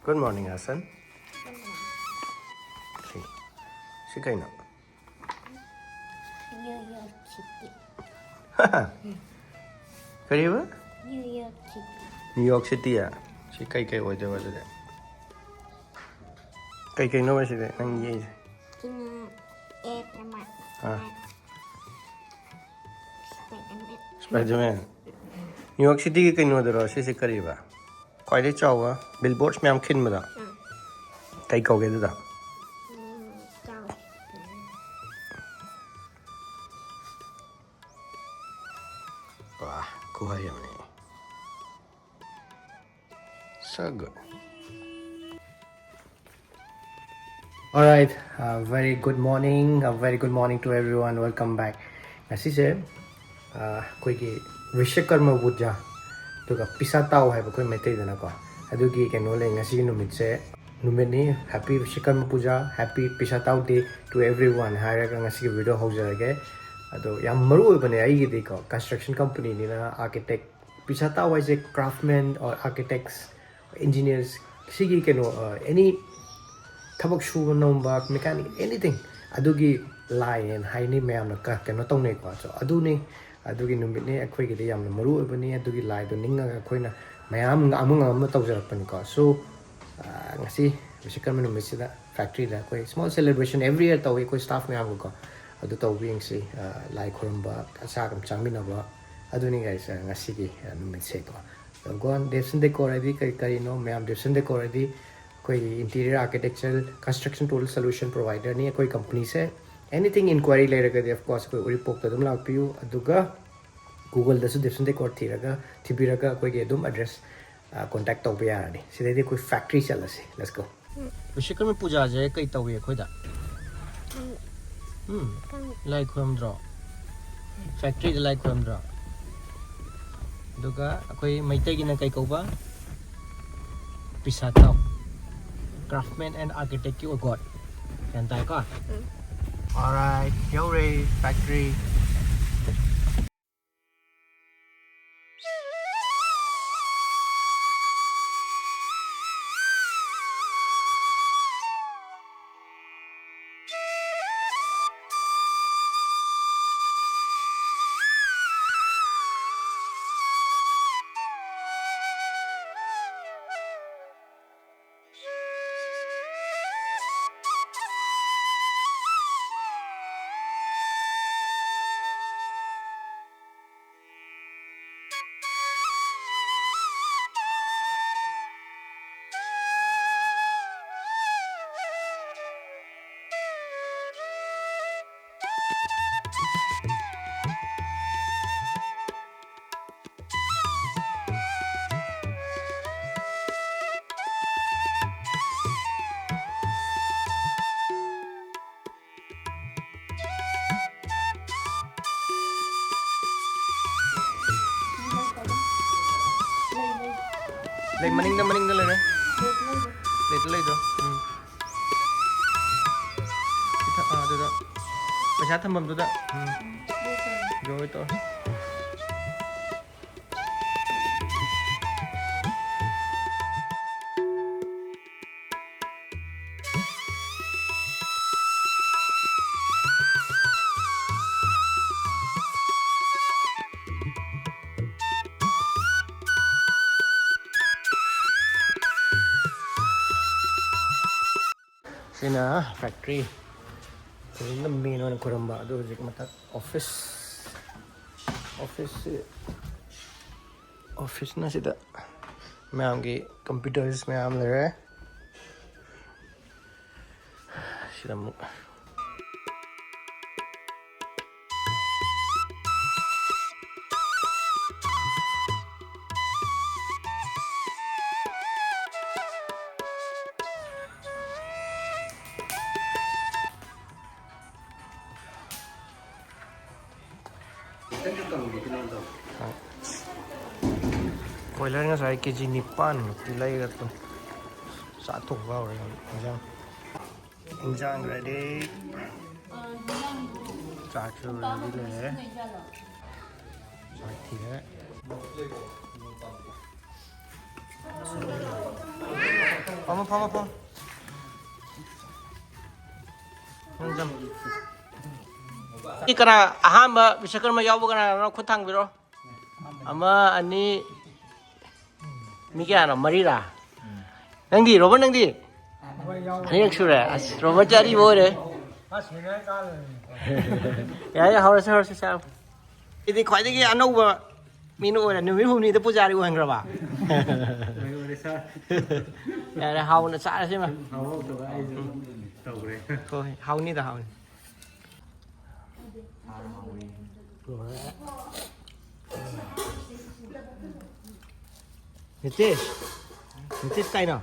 Good morning, Hassan. Si kayo na? New York City. Kaya ba? New York City. New York City ah. Si kay oida ba dito? Kay no ba siya? Nang yay. Kina Emat. Spider-Man. New York City kay no daro si kari ba? Kaya di chawa. Billboards may am kin mo da. Kay kau kaya da. Wah, kuha yan eh. So good. Alright, very good morning. A very good morning to everyone. Welcome back. Ngasi se, koi ki Vishkarma Puja, tuga Pisatao hai ba koi Meitei dana ko. Adugi keno le ngasi numit se numit ni happy Vishkarma Puja, happy Pisatao day to everyone. Hairaga ngasi ki video haujarage. Ado yam maru bane ai gi ko construction company ni na architect Pisatao is a craftsman or architects engineers sigi keno any tabak shuba nomba mechanic anything adugi lie and haini mayam na ka keno tong ne ko so aduni adugi numit ne akhoi gi yam maru bane adugi lie do ninga akhoi na mayam amung tawjarak pan ko so ngasi Vishkarma numit sida factory da koi small celebration every year tawi koi staff mayam ko adu tawing si lai khurumba asa kam chaminaba aduni guys ngasi gi numit se ko gon Devson Decor adi kai no mayam Devson Decor adi koi interior architectural construction total solution provider ni koi company se anything inquiry leraga de of course koi URIPOK ta dum lakpiu aduga Google da su Devson Decor thiraga thibiraga koi ge dum address contact tawbe yarani sidai koi factory chalase let's go Vishkarma Puja je kai tawi koi da lai khuram draw factory da lai khuram draw duga akoi Meitei gi na kai kauba Pisatao craftsman and architect ki award yan tai ko alright Yore factory Lai maning na le re lai do ita do da paisa thambam do da rồi to Sina factory ini na main one kuramba do jik mata office na sida maam ki computers में आम ले रहे sida Boiler nga sa kg nipan tilay ra to sa atok wow ra injang ready cha chu ready le sa thira พอนี่กระอาหารมาวิชาการมายาวกันนะเราคุยทางไปหรออามาอันนี้มีแค่อะไรมารีรานั่งดีโรเบิร์ตนั่งดีอันนี้ก็ชัวร์โรเบิร์ตจะรีบโว้เลยอย่าเขาเสียఇది ఖైదీకి అన్నవు మీను నువ్వు మీ తో పూజారి home గ్రబా యారే హావు న సార సిమ హావు తో ఐ తో గ్రే కో హావు ని ద హావు నితీష్ కైనా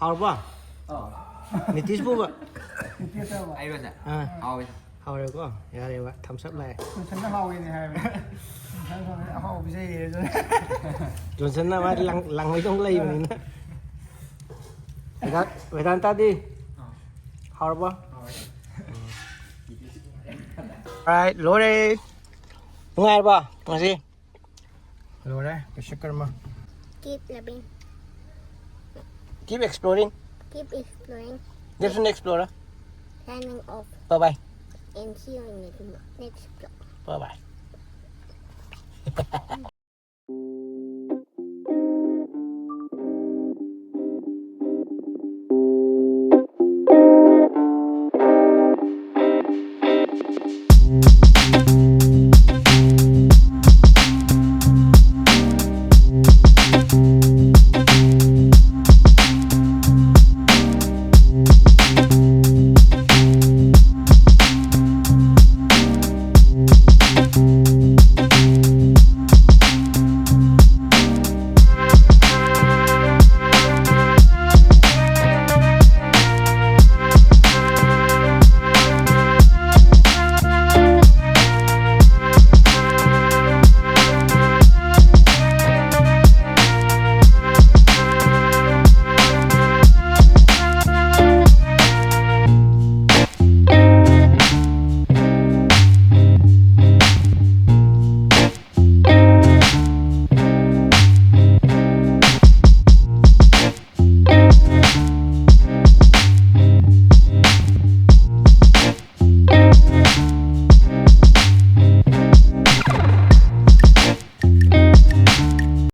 హావు బా నితీష్ బు బా ai rồi à hao rồi có giờ đây bạn thăm sắp nàyฉันน่ะเฮาเองไงฉันเฮาไม่ใช่เลย rồi xin nó mà lăng mấy trong ly mình nè vậy ta đi hao rồi không right lối đi ngay ba mà gì lối đây Vishkarma Keep loving. keep exploring Keep exploring. Devson Explorer Signing off. bye bye And see you in the next vlog. bye bye